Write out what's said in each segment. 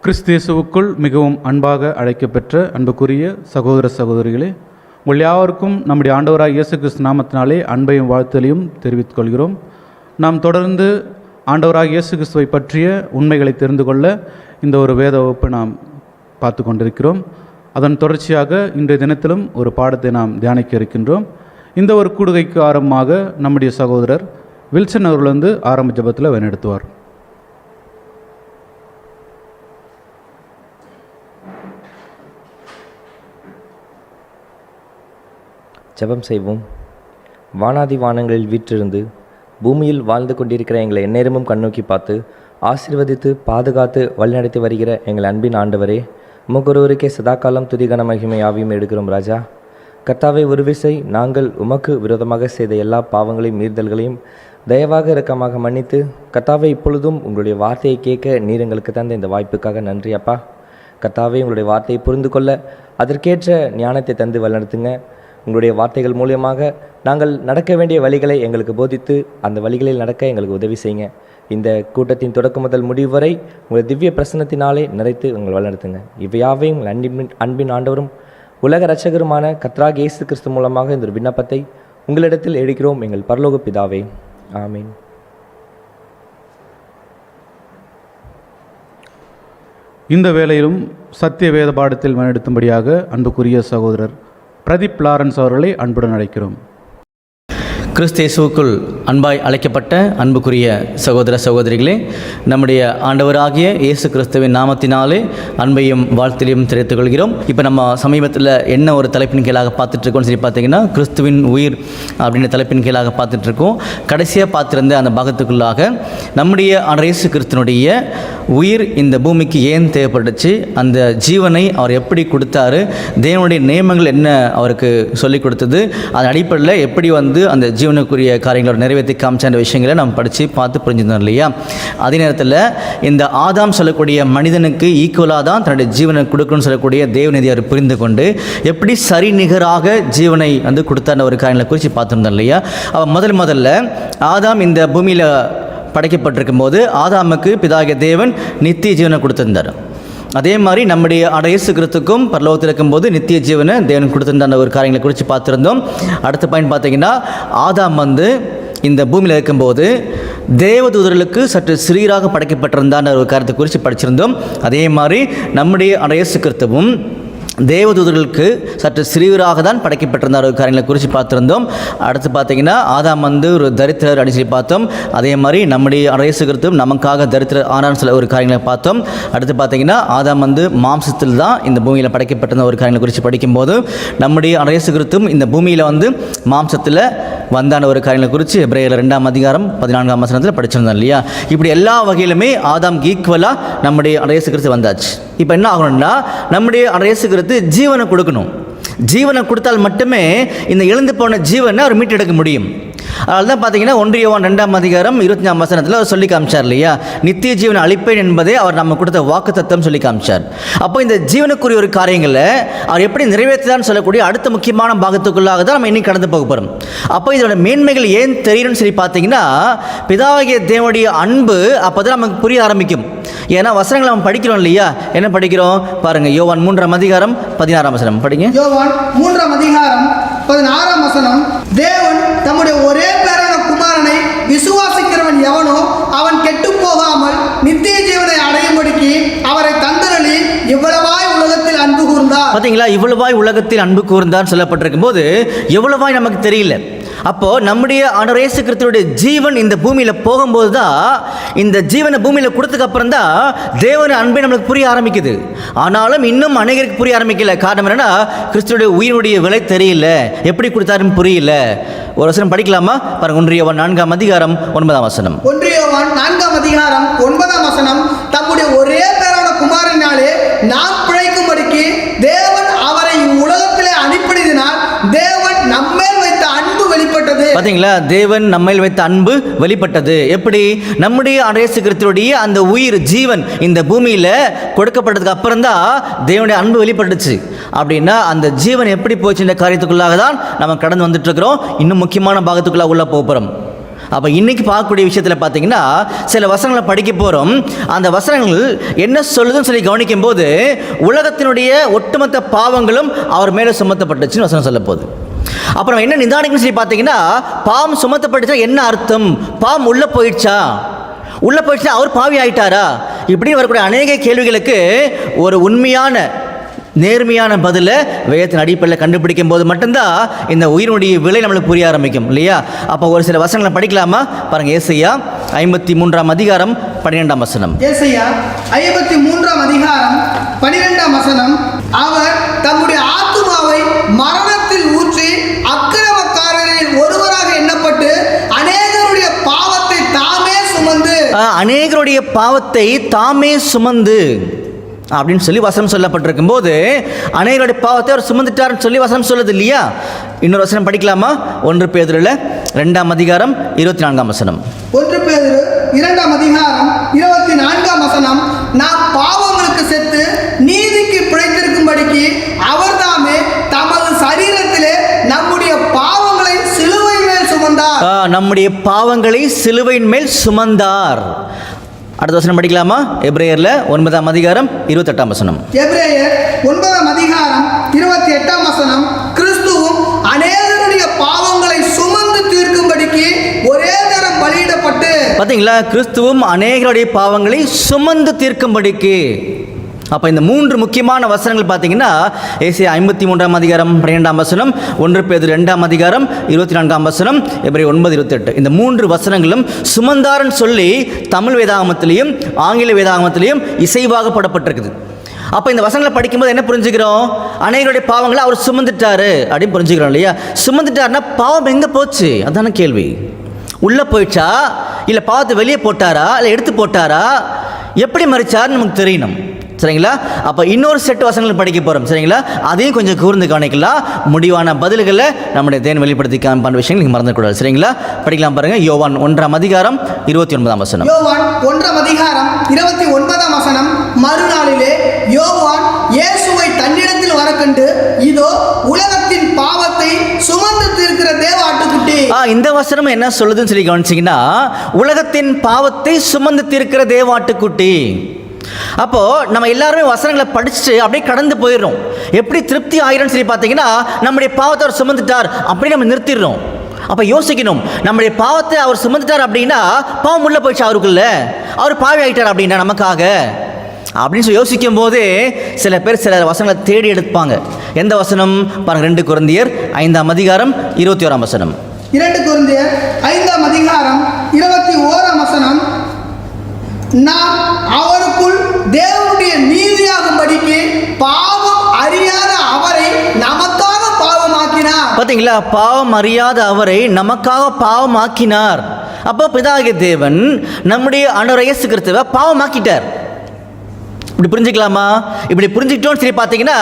கிறிஸ்தேசுவுக்குள் மிகவும் அன்பாக அழைக்கப்பெற்ற அன்புக்குரிய சகோதர சகோதரிகளே, உங்கள் யாவருக்கும் நம்முடைய ஆண்டவராக இயேசு கிறிஸ்து நாமத்தினாலே அன்பையும் வாழ்த்தலையும் தெரிவித்துக் கொள்கிறோம். நாம் தொடர்ந்து ஆண்டவராக இயேசு கிறிஸ்துவை பற்றிய உண்மைகளை தெரிந்து கொள்ள இந்த ஒரு வேத வகுப்பை நாம் பார்த்து கொண்டிருக்கிறோம். அதன் தொடர்ச்சியாக இன்றைய தினத்திலும் ஒரு பாடத்தை நாம் தியானிக்க இருக்கின்றோம். இந்த ஒரு கூடுகைக்கு ஆரம்பமாக நம்முடைய சகோதரர் வில்சன் அவர்கள் வந்து ஆரம்ப ஜெபத்தில் வழிநடத்துவார். ஜெபம் செய்வோம். வானாதி வானங்களில் வீற்றிருந்து பூமியில் வாழ்ந்து கொண்டிருக்கிற எங்களை எந்நேரமும் கண்ணோக்கி பார்த்து ஆசீர்வதித்து பாதுகாத்து வழிநடத்தி வருகிற எங்கள் அன்பின் ஆண்டவரே, உமக்கொருவருக்கே சதாகாலம் துதிகன மகிமை ஆவியும் எடுக்கிறோம். ராஜா கர்த்தாவை, ஒரு விசை நாங்கள் உமக்கு விரோதமாக செய்த எல்லா பாவங்களையும் மீறுதல்களையும் தயவாக இரக்கமாக மன்னித்து, கர்த்தாவை இப்பொழுதும் உங்களுடைய வார்த்தையை கேட்க நீர் எங்களுக்கு தந்த இந்த வாய்ப்புக்காக நன்றி அப்பா. கர்த்தாவை, உங்களுடைய வார்த்தையை புரிந்து கொள்ள அதற்கேற்ற ஞானத்தை தந்து வழிநடத்துங்க. உங்களுடைய வார்த்தைகள் மூலியமாக நாங்கள் நடக்க வேண்டிய வழிகளை எங்களுக்கு போதித்து அந்த வழிகளில் நடக்க எங்களுக்கு உதவி செய்யுங்க. இந்த கூட்டத்தின் தொடக்கம் முதல் முடிவு வரை உங்கள் திவ்ய பிரசன்னத்தினாலே நிறைத்து உங்கள் வழிநடத்துங்க. இவையாவையும் உங்கள் அன்பின் ஆண்டவரும் உலக இரட்சகருமான கர்த்தராகிய இயேசு கிறிஸ்து மூலமாக இந்த ஒரு விண்ணப்பத்தை உங்களிடத்தில் எடுக்கிறோம் எங்கள் பரலோக பிதாவே, ஆமீன். இந்த வேளையிலும் சத்திய வேத பாடத்தில் வழிநடத்தும்படியாக அன்புக்குரிய சகோதரர் பிரதீப் லாரன்ஸ் அவர்களை அன்புடன் அழைக்கிறோம். கிறிஸ்தேசுவுக்குள் அன்பாய் அழைக்கப்பட்ட அன்புக்குரிய சகோதர சகோதரிகளே, நம்முடைய ஆண்டவராகிய இயேசு கிறிஸ்துவின் நாமத்தினாலே அன்பையும் வாழ்த்திலையும் தெரிவித்துக் கொள்கிறோம். இப்போ நம்ம சமீபத்தில் என்ன ஒரு தலைப்பின் கீழாக பார்த்துட்ருக்கோம்னு சொல்லி பார்த்தீங்கன்னா, கிறிஸ்துவின் உயிர் அப்படின்ற தலைப்பின் கீழாக பார்த்துட்ருக்கோம். கடைசியாக பார்த்துருந்த அந்த பாகத்துக்குள்ளாக நம்முடைய இயேசு கிறிஸ்துனுடைய உயிர் இந்த பூமிக்கு ஏன் தேவைப்பட்டுச்சு, அந்த ஜீவனை அவர் எப்படி கொடுத்தாரு, தேவனுடைய நியமங்கள் என்ன அவருக்கு சொல்லிக் கொடுத்தது, அதன் அடிப்படையில் எப்படி வந்து அந்த ஜீவனுக்குரிய காரியங்களோட நிறைவேற்றி காமிச்ச அந்த விஷயங்களை நம்ம படித்து பார்த்து புரிஞ்சுருந்தோம் இல்லையா. அதே நேரத்தில் இந்த ஆதாம் சொல்லக்கூடிய மனிதனுக்கு ஈக்குவலாக தான் தன்னுடைய ஜீவனை கொடுக்கணும்னு சொல்லக்கூடிய தேவநீதி அவர் புரிந்து கொண்டு எப்படி சரி நிகராக ஜீவனை வந்து கொடுத்தான ஒரு காரியங்களை குறித்து பார்த்துருந்தோம் இல்லையா. அவன் முதல்ல ஆதாம் இந்த பூமியில் படைக்கப்பட்டிருக்கும் போது ஆதாமுக்கு பிதாகிய தேவன் நித்திய ஜீவனை கொடுத்திருந்தார். அதே மாதிரி நம்முடைய இயேசு கிறிஸ்துக்கும் பரலோகத்தில் இருக்கும்போது நித்திய ஜீவனை தேவன் கொடுத்திருந்த அந்த ஒரு காரியங்களை குறித்து பார்த்துருந்தோம். அடுத்த பாயிண்ட் பார்த்தீங்கன்னா, ஆதாம் வந்து இந்த பூமியில் இருக்கும்போது தேவதூதர்களுக்கு சற்று சிறியராக படைக்கப்பட்டிருந்தான ஒரு காரியத்தை குறித்து படிச்சிருந்தோம். அதே மாதிரி நம்முடைய இயேசு கிறிஸ்துவும் தேவதூதர்களுக்கு சற்று சிறியராக தான் படைக்கப்பட்டிருந்த ஒரு காரியங்களை குறித்து பார்த்துருந்தோம். அடுத்து பார்த்தீங்கன்னா, ஆதாம் வந்து ஒரு தரித்திரர் அப்படின்னு சொல்லி பார்த்தோம். அதே மாதிரி நம்முடைய இயேசு கிறிஸ்து நமக்காக தரித்திரர் ஆனான்னு சொல்ல ஒரு காரியங்களை பார்த்தோம். அடுத்து பார்த்தீங்கன்னா, ஆதாம் வந்து மாம்சத்தில் தான் இந்த பூமியில் படைக்கப்பட்டிருந்த ஒரு காரியங்களை குறித்து படிக்கும்போது நம்முடைய இயேசு கிறிஸ்து இந்த பூமியில் வந்து மாம்சத்தில் வந்தான ஒரு காரியங்களை குறித்து எபிரேயர் 2:14 படிச்சிருந்தோம் இல்லையா. இப்படி எல்லா வகையிலுமே ஆதாம் ஈக்குவலாக நம்முடைய இயேசு கிறிஸ்து வந்தாச்சு. இப்போ என்ன ஆகணும்னா, நம்முடைய இயேசு கிறிஸ்து ஜீவனை கொடுக்கணும். ஜீவனை கொடுத்தால் மட்டுமே இந்த எழுந்து போன ஜீவனை அவர் மீட்டெடுக்க முடியும். அதனால தான் பார்த்தீங்கன்னா 1 யோவான் 2:25 அவர் சொல்லி காமிச்சார் இல்லையா, நித்திய ஜீவனை அளிப்பேன் என்பதே அவர் நம்ம கொடுத்த வாக்கு தத்துவம் சொல்லி காமிச்சார். அப்போ இந்த ஜீவனுக்குரிய ஒரு காரியங்களை அவர் எப்படி நிறைவேற்றுதான்னு சொல்லக்கூடிய அடுத்த முக்கியமான பாகத்துக்குள்ளாக தான் நம்ம இன்னைக்கு கடந்து போக போகிறோம். அப்போ இதோட மேன்மைகள் ஏன் தெரியணும்னு சொல்லி பார்த்தீங்கன்னா, பிதாவாகிய தேவனுடைய அன்பு அப்போ தான் நமக்கு புரிய ஆரம்பிக்கும். ஏன்னா வசனங்களை நம்ம படிக்கிறோம் இல்லையா. என்ன படிக்கிறோம் பாருங்க, யோவான் 3:16 படிங்க. யோவான் 3:16 தேவன் தம்முடைய ஒரே பேரான குமாரனை விசுவாசிக்கிறவன் எவனோ அவன் கெட்டு போகாமல் நித்திய ஜீவனை அடையும்படிக்கு அவரை தந்தருளி இவ்வளவாய் உலகத்தில் அன்பு கூர்ந்தார். பார்த்தீங்களா, இவ்வளவாய் உலகத்தில் அன்பு கூர்ந்தார் சொல்லப்பட்டிருக்கும் போது எவ்வளவாய் நமக்கு தெரியல. அப்போது நம்முடைய இயேசு கிறிஸ்துவுடைய ஜீவன் இந்த பூமியில் போகும்போது தான், இந்த ஜீவனை பூமியில் கொடுத்ததுக்கு அப்புறம் தான் தேவன அன்பை நம்மளுக்கு புரிய ஆரம்பிக்குது. ஆனாலும் இன்னும் அநேகருக்கு புரிய ஆரம்பிக்கல. காரணம் என்னன்னா, கிறிஸ்துவுடைய உயிரினுடைய விலை தெரியல, எப்படி கொடுத்தாருன்னு புரியல. ஒரு வசனம் படிக்கலாமா பாருங்க, 1 யோவான் 4:9. 1 யோவான் 4:9 தம்முடைய ஒரே பேரான குமாரனாலே நாம் பிழைக்கும்படிக்கு தேவன் அவரை உலகத்திலே அனுப்பினதினால் தேவன் நம்மேல் வைத்த அன்பு வெளிப்பட்டது. பாத்தீங்களா, தேவன் நம்மேல் வைத்த அன்பு வெளிப்பட்டது. எப்படி? நம்முடைய இயேசு கிறிஸ்துவுடைய அந்த உயிர் ஜீவன் இந்த பூமியில கொடுக்கப்பட்டதுக்கு அப்புறம் தான் தேவனுடைய அன்பு வெளிப்பட்டுச்சு. அப்படின்னா அந்த ஜீவன் எப்படி போச்சு இந்த காரியத்துக்குள்ளாக தான் நம்ம கடந்து வந்துட்டு இருக்கிறோம். இன்னும் முக்கியமான பாகத்துக்குள்ளாக உள்ள போகிறோம். அப்போ இன்றைக்கி பார்க்கக்கூடிய விஷயத்தில் பார்த்தீங்கன்னா சில வசனங்களை படிக்க போகிறோம். அந்த வசனங்கள் என்ன சொல்லுதுன்னு சொல்லி கவனிக்கும் போது உலகத்தினுடைய ஒட்டுமொத்த பாவங்களும் அவர் மேலே சுமத்தப்பட்டுச்சுன்னு வசனம் சொல்ல போகுது. அப்புறம் என்ன நிதானிக்கணும்னு சொல்லி பார்த்தீங்கன்னா, பாவம் சுமத்தப்பட்டுச்சா என்ன அர்த்தம்? பாவம் உள்ளே போயிடுச்சா அவர் பாவி ஆயிட்டாரா? இப்படி வரக்கூடிய அநேக கேள்விகளுக்கு ஒரு உண்மையான நேர்மையான பதிலை வேதத்தின் அடிப்படையில் கண்டுபிடிக்கும் போது மட்டும்தான் இந்த உயிரினுடைய விலை நம்மளுக்கு புரிய ஆரம்பிக்கும் இல்லையா? அப்போ ஒரு சில வசனங்களை படிக்கலாமா? பாருங்க, ஏசாயா 53ஆம் அதிகாரம் 12ஆம் வசனம். ஏசாயா 53ஆம் அதிகாரம் 12ஆம் வசனம். அவர் தம்முடைய ஆத்துமாவை மரணத்தில் ஊற்றி அக்கிரமக்காரரில் ஒருவராக எண்ணப்பட்டு அநேகருடைய பாவத்தை தாமே சுமந்து அப்படின்னு சொல்லி வசனம் சொல்லப்பட்டிருக்கும் போது அநேகருடைய பாவத்தை அவர் சுமந்துட்டார்னு சொல்லி வசனம் சொல்லுது இல்லையா? இன்னொரு வசனம் படிக்கலாமா? 1 பேதுருல 2ஆம் அதிகாரம் 24ஆம் வசனம். 1 பேதுரு 2ஆம் அதிகாரம் 24ஆம் வசனம். நாம் பாவங்களுக்கு செத்து நீதிக்கு பிழைத்திருக்கும்படிக்கு அவர் தாமே தமது சரீரத்திலே நம்முடைய பாவங்களை சிலுவையின் மேல் சுமந்தார். நம்முடைய பாவங்களை சிலுவையின் மேல் சுமந்தார். அடுத்த வசனம் படிக்கலாமா? எபிரேயர்ல 9ஆம் அதிகாரம் 28ஆம் வசனம். எபிரேயர் 9ஆம் அதிகாரம் 28ஆம் வசனம். கிறிஸ்துவும் அநேகருடைய பாவங்களை சுமந்து தீர்க்கும்படிக்கு ஒரே தரம் பலியிடப்பட்டு. பாத்தீங்களா? கிறிஸ்துவும் அநேகருடைய பாவங்களை சுமந்து தீர்க்கும்படிக்கு. அப்போ இந்த 3 முக்கியமான வசனங்கள் பார்த்தீங்கன்னா ஏசாயா 53ஆம் அதிகாரம் 12ஆம் வசனம், 1 பேதுரு 2ஆம் அதிகாரம் 24ஆம் வசனம், எபிரேயர் 9:28. இந்த 3 வசனங்களும் சுமந்தாரன் சொல்லி தமிழ் வேதாகமத்திலையும் ஆங்கில வேதாகமத்திலையும் இசைவாக படப்பட்டிருக்குது. அப்போ இந்த வசனங்களை படிக்கும்போது என்ன புரிஞ்சுக்கிறோம்? அநேகருடைய பாவங்களை அவர் சுமந்துட்டாரு அப்படின்னு புரிஞ்சுக்கிறோம் இல்லையா? சுமந்துட்டாருன்னா பாவம் எங்கே போச்சு? அதான கேள்வி. உள்ளே போயிடுச்சா, இல்லை பாவத்தை வெளியே போட்டாரா, இல்லை எடுத்து போட்டாரா, எப்படி மறிச்சார்னு நமக்கு தெரியணும். சரிங்களா? அப்போ இன்னொரு செட் வசனங்கள் படிக்க போகிறோம். சரிங்களா? அதையும் கொஞ்சம் கூர்ந்து கவனிக்கலாம். முடிவான பதில்களை நம்முடைய தேன் வெளிப்படுத்தி காமிப்பான விஷயங்கள் நீங்கள் மறந்துக்கூடாது. சரிங்களா? படிக்கலாம் பாருங்க. யோவான் 1ஆம் அதிகாரம் 29ஆம் வசனம். யோவான் 1ஆம் அதிகாரம் 29ஆம் வசனம். மறுநாளிலே யோவான் இயேசுவை தன்னிடத்தில் வரக்கண்டு, இதோ உலகத்தின் பாவத்தை சுமந்து தீர்க்கிற தேவ ஆட்டுக்குட்டி. இந்த வசனம் என்ன சொல்லுதுன்னு சொல்லி கவனிச்சிங்கன்னா, உலகத்தின் பாவத்தை சுமந்து தீர்க்கிற தேவ ஆட்டுக்குட்டி. அப்போ நம்ம எல்லாருமே வசனங்களை படிச்சுட்டு அப்படியே கடந்து போயிடுறோம். எப்படி திருப்தி ஆயிரும் சொல்லி பார்த்தீங்கன்னா, நம்முடைய பாவத்தை அவர் சுமந்துட்டார் அப்படி நம்ம நிறுத்திடுறோம். அப்போ யோசிக்கணும், நம்முடைய பாவத்தை அவர் சுமந்துட்டார் அப்படின்னா பாவம் உள்ள போயிடுச்சு அவருக்குள்ள, அவர் பாவி ஆகிட்டார் அப்படின்னா நமக்காக அப்படின்னு சொல்லி யோசிக்கும் போதே சில பேர் சில வசனங்களை தேடி எடுப்பாங்க. எந்த வசனம் பாருங்க? 2 கொரிந்தியர் 5ஆம் அதிகாரம் 21ஆம் வசனம். 2 கொரிந்தியர் 5ஆம் அதிகாரம் 21ஆம் வசனம். நாம் அவருக்குள் தேவனுடைய நீதியாகும்படிக்கு பாவம் அறியாத அவரை நமக்காக பாவமாக்கினார். பார்த்தீங்களா? பாவம் அறியாத அவரை நமக்காக பாவமாக்கினார். அப்போ பிதாகிய தேவன் நம்முடைய ஆண்டவர் இயேசு கிறிஸ்துவை பாவமாக்கிட்டார். இப்படி புரிஞ்சுக்கலாமா? இப்படி புரிஞ்சுக்கிட்டோன்னு சொல்லி பார்த்தீங்கன்னா